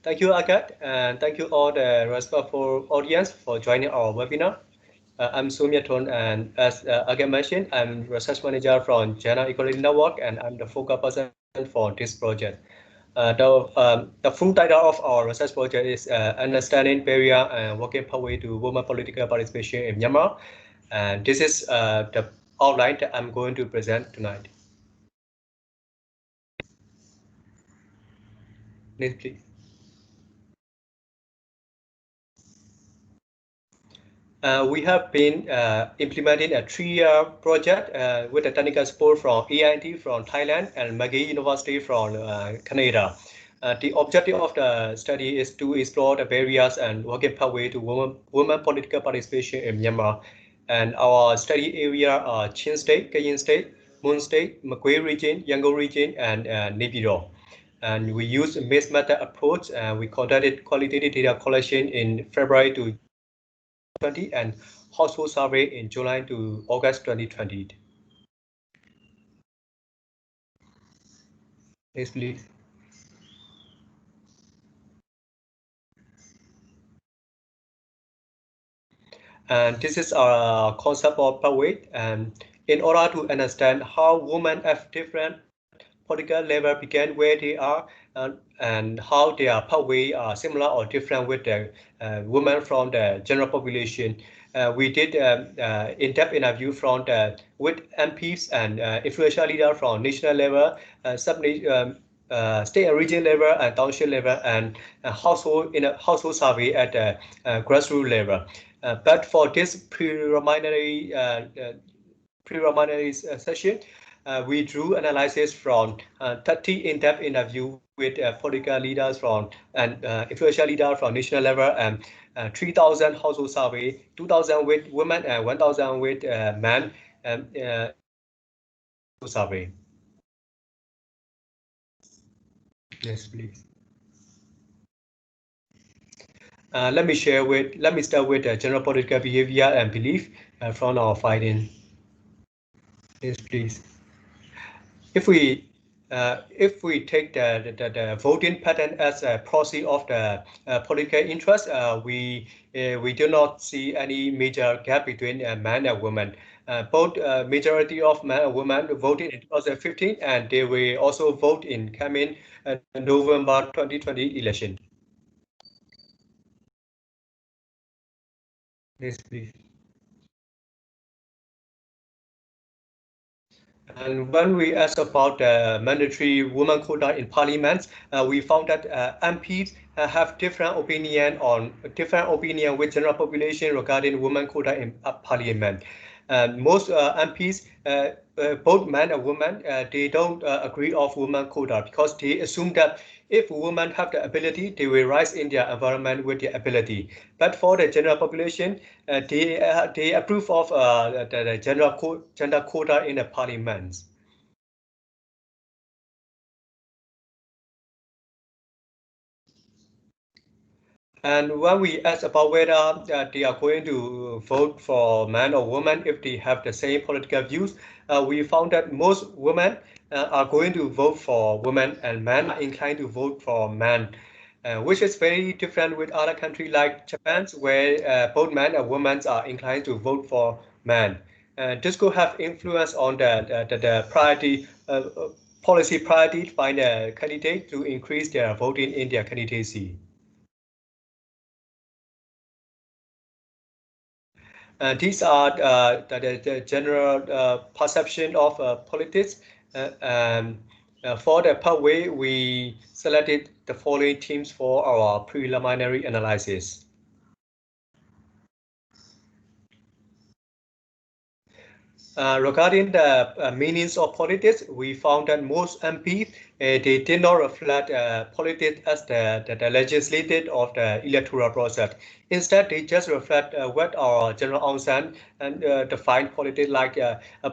Thank you, Agat, and thank you all the respectful audience for joining our webinar. I'm Sumyaton, and as Agat mentioned, I'm research manager from Gender Equality Network, and I'm the focal person for this project. The full title of our research project is Understanding Barrier and Working Pathway to Women Political Participation in Myanmar. And this is the outline that I'm going to present tonight. Next, please. We have been implementing a 3-year project with the technical support from EIT from Thailand and Magway University from Canada. The objective of the study is to explore the barriers and working pathway to women political participation in Myanmar. And our study area are Kayin State, Kayin State, Mon State, Magway region, Yangon region, and Naypyidaw. And we use a mixed method approach, and we conducted qualitative data collection in February to 2020 and household survey in July to August 2020. Next, please. And this is our concept of pathway. And in order to understand how women at different political level began where they are, and how their pathway are similar or different with the women from the general population, we did in-depth interview from with MPs and influential leaders from national level, state and region level, and township level, and household survey at the grassroots level. But for this preliminary session, we drew analysis from 30 in-depth interview with political leaders from and influential leaders from national level, and 3,000 household survey, 2,000 with women and 1,000 with men, and survey. Yes, please. Let me start with general political behavior and belief from our finding. Yes, please. If we take the voting pattern as a proxy of the political interest, we do not see any major gap between men and women. Both majority of men and women voted in 2015, and they will also vote in coming November 2020 election. Next, please. And when we asked about the mandatory women quota in parliament, we found that MPs have different opinion with general population regarding women quota in parliament. Most MPs, both men and women, they don't agree of women quota because they assume that if women have the ability, they will rise in their environment with their ability. But for the general population, they approve of the gender quota in the parliament. And when we ask about whether they are going to vote for man or woman if they have the same political views, we found that most women are going to vote for women, and men are inclined to vote for men, which is very different with other countries like Japan, where both men and women are inclined to vote for men. This could have influence on the priority policy priority by the candidate to increase their voting in their candidacy. These are the general perception of politics. For the pathway, we selected the following themes for our preliminary analysis. Regarding the meanings of politics, we found that most MPs they did not reflect politics as the legislated of the electoral process. Instead, they just reflect what our General Aung San and defined politics like.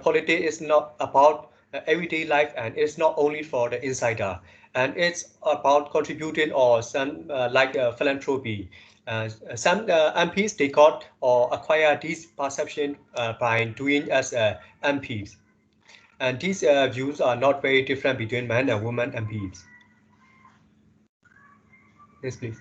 Politics is not about everyday life, and it's not only for the insider, and it's about contributing or some like philanthropy. Some MPs they got or acquire this perception by doing as MPs, and these views are not very different between men and women MPs. Yes, please.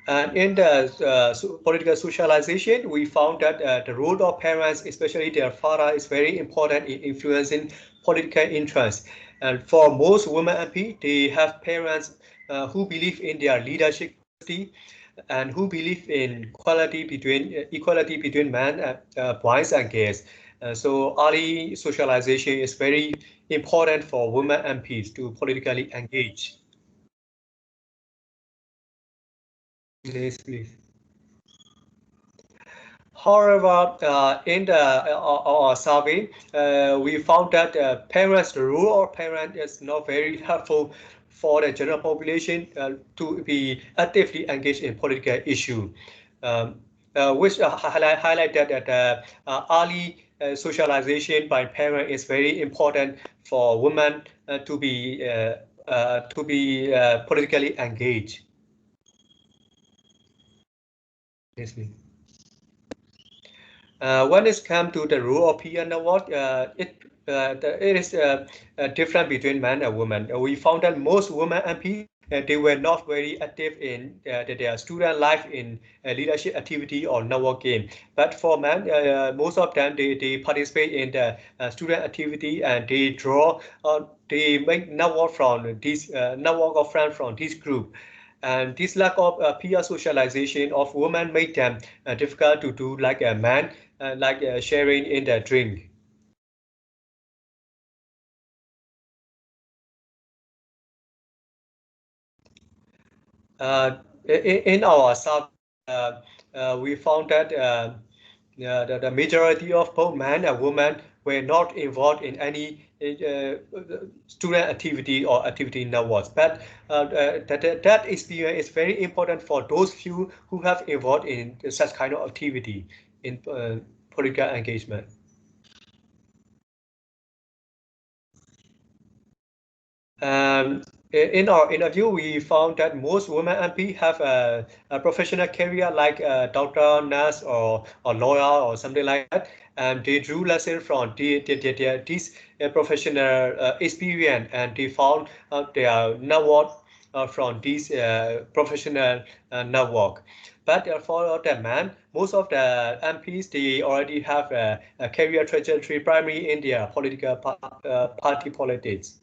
And in the political socialization, we found that the role of parents, especially their father, is very important in influencing political interests. And for most women MP, they have parents who believe in their leadership and who believe in equality between men, boys and girls. So early socialization is very important for women MPs to politically engage. Yes, please. However, in our survey, we found that the role of parent is not very helpful for the general population to be actively engaged in political issue, which highlight that early socialization by parent is very important for women to be politically engaged. Yes, please. When it comes to the role of peer network, it is different between men and women. We found that most women MP they were not very active in their student life in leadership activity or network game. But for men, most of them they participate in the student activity and they make network from this network of friends from this group. And this lack of peer socialization of women make them difficult to do like a man, like sharing in the drink. In our South, we found that the majority of both men and women were not involved in any student activity or activity networks. But that experience is very important for those few who have involved in such kind of activity in political engagement. Um, in our interview, we found that most women MP have a professional career like a doctor, nurse, or lawyer, or something like that, and they drew lessons from this professional experience, and they found their network from this professional network. But for the man, most of the MPs they already have a career trajectory primarily in their political party politics.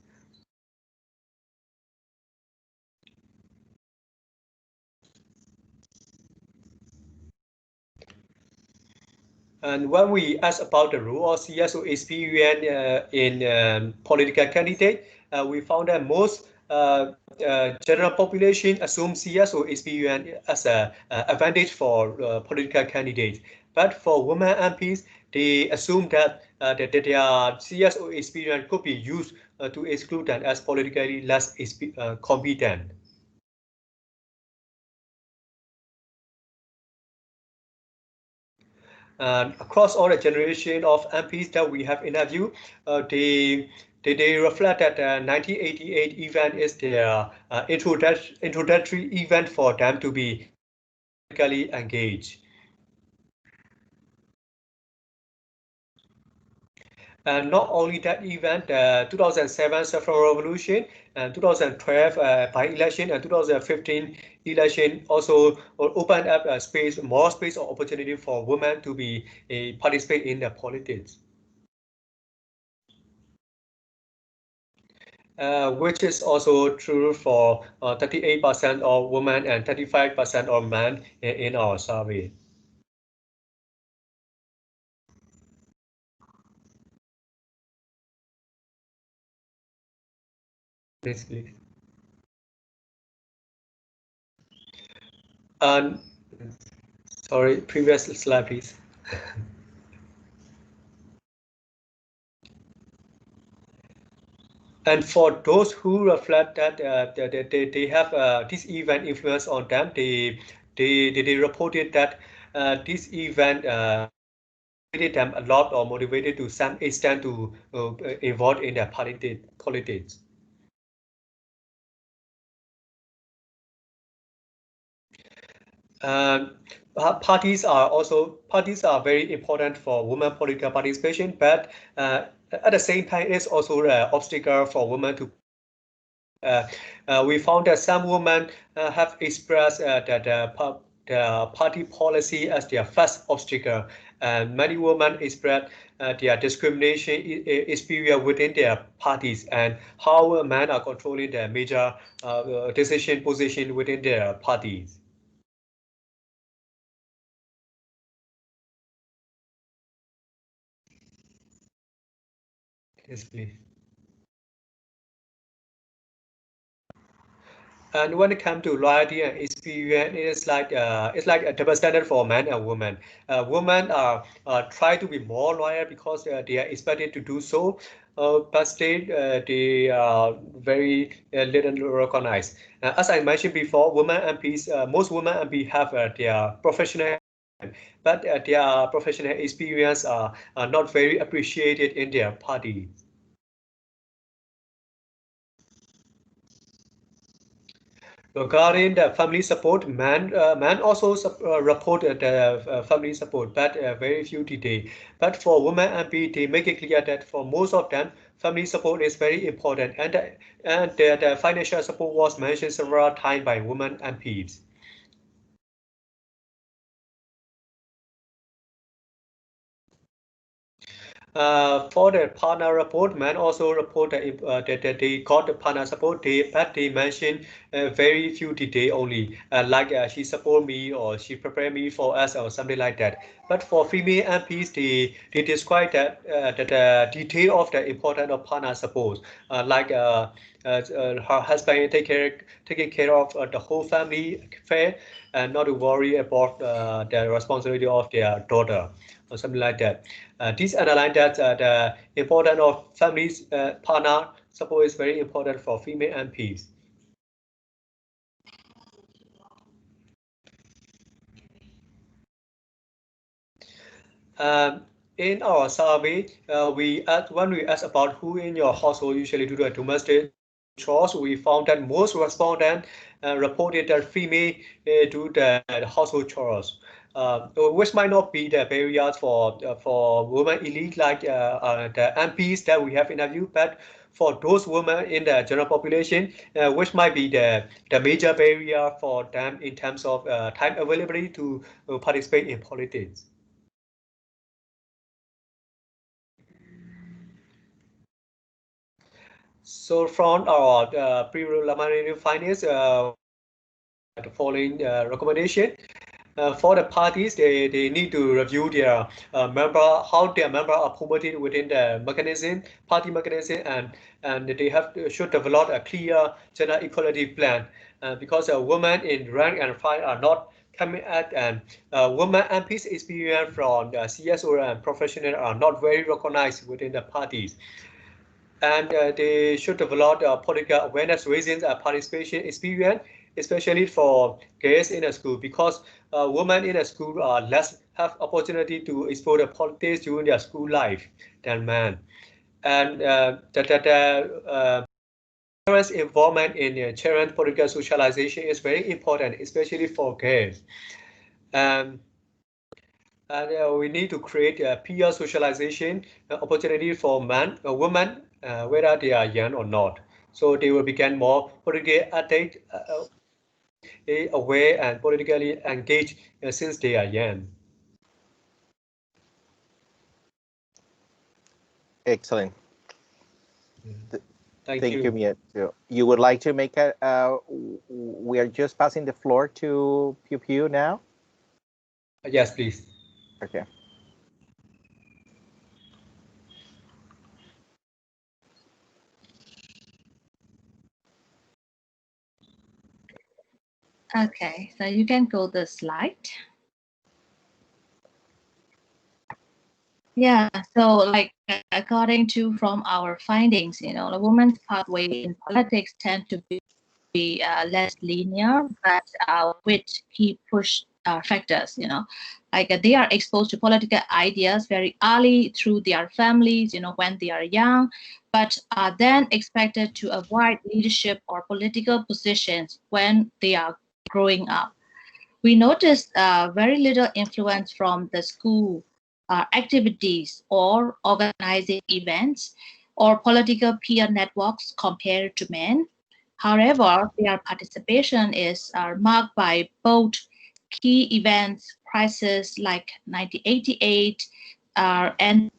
And when we ask about the role of CSO experience in political candidate, we found that most general population assume CSO experience as an advantage for political candidates. But for women MPs, they assume that their CSO experience could be used to exclude them as politically less competent. Across all the generation of MPs that we have interviewed, they reflect that the 1988 event is their introductory event for them to be politically engaged. And not only that event, 2007 Saffron Revolution and 2012 by-election and 2015 election also opened up more space or opportunity for women to be participate in the politics. Which is also true for 38% of women and 35% of men in our survey. Basically. And sorry, previous slide, please. And for those who reflect that they have this event influence on them, they reported that this event motivated them a lot or motivated to some extent to involve in their politics. Um, parties are very important for women political participation, but at the same time, it's also an obstacle for women to We found that some women have expressed that the party policy as their first obstacle, and many women express their discrimination experience within their parties and how men are controlling their major decision position within their parties. Yes, please. And when it comes to loyalty and experience, it's like a double standard for men and women. Women try to be more loyal because they are expected to do so, but still they are very little recognized. As I mentioned before, women MPs, most women MPs have their professional, but their professional experience are not very appreciated in their party. Regarding the family support, man also reported the family support, but very few today. But for women MP, they make it clear that for most of them, family support is very important, and the financial support was mentioned several times by women MPs. For the partner report, man also report that they got the partner support, but they mentioned very few detail only, like she support me or she prepare me for us or something like that. But for female MPs, they describe that the detail of the importance of partner support, like her husband taking care of the whole family affair and not to worry about the responsibility of their daughter or something like that. This underline that the importance of families partner support is very important for female MPs. In our survey, when we asked about who in your household usually do the domestic chores, we found that most respondents reported that female do the household chores, which might not be the barriers for women elite like the MPs that we have interviewed, but for those women in the general population, which might be the major barrier for them in terms of time availability to participate in politics. So from our preliminary findings, the following recommendation. For the parties, they need to review their how their members are promoted within the mechanism, party mechanism, and they should develop a clear gender equality plan. Because women in rank and file are not coming at, and women MPs experience from the CSO and professional are not very recognized within the parties. And they should develop political awareness, raising participation experience, especially for girls in a school, because women in a school are less have opportunity to explore the politics during their school life than men. And parents' involvement in children's political socialization is very important, especially for girls. Um, and we need to create a peer socialization opportunity for women, whether they are young or not. So they will become more politically aware and politically engaged since they are young. Excellent. Thank you, you. Mia. You would like to make a, we are just passing the floor to Pew Pew now? Yes, please. Okay. Okay, so you can go the slide. Yeah, so like according to from our findings, the women's pathway in politics tend to be less linear, but with key push factors, like they are exposed to political ideas very early through their families, when they are young, but are then expected to avoid leadership or political positions when they are growing up. We noticed very little influence from the school activities or organizing events or political peer networks compared to men. However, their participation is marked by both key events, crises like 1988 and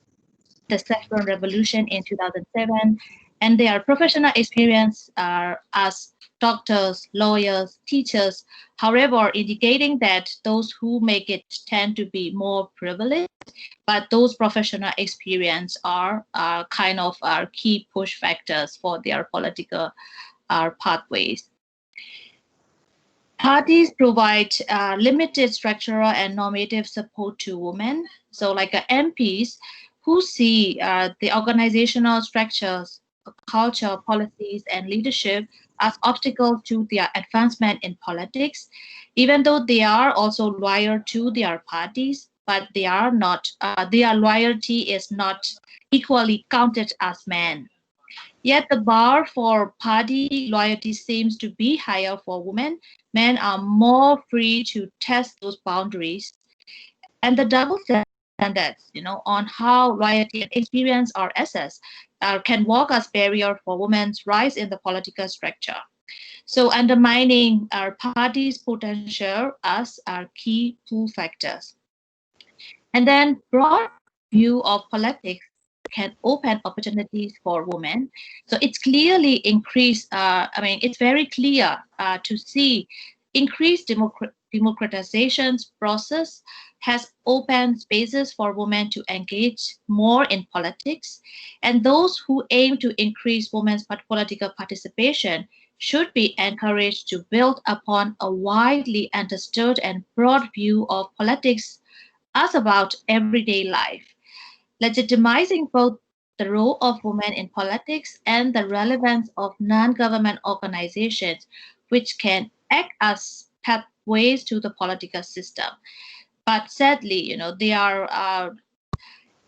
the Saffron Revolution in 2007, and their professional experience as doctors, lawyers, teachers, however, indicating that those who make it tend to be more privileged, but those professional experience are kind of key push factors for their political pathways. Parties provide limited structural and normative support to women. So, like MPs who see the organizational structures, culture, policies, and leadership as obstacles to their advancement in politics, even though they are also loyal to their parties, but they are not. Their loyalty is not equally counted as men. Yet the bar for party loyalty seems to be higher for women. Men are more free to test those boundaries. And the double standards, on how loyalty and experience are assessed, can work as barrier for women's rise in the political structure. So undermining our party's potential as our key pull factors. And then broad view of politics can open opportunities for women. So it's clearly increased, it's very clear to see increased democratization's process has opened spaces for women to engage more in politics. And those who aim to increase women's political participation should be encouraged to build upon a widely understood and broad view of politics as about everyday life, legitimizing both the role of women in politics and the relevance of non-government organizations, which can act as pathways to the political system. But sadly, there are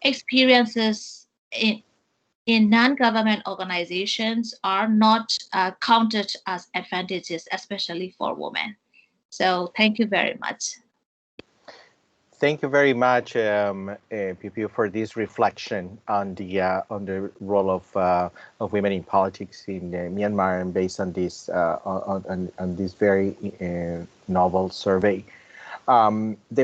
experiences in non-government organizations are not counted as advantages, especially for women. So thank you very much. Thank you very much, Piu, for this reflection on the role of women in politics in Myanmar, and based on this on this very novel survey. The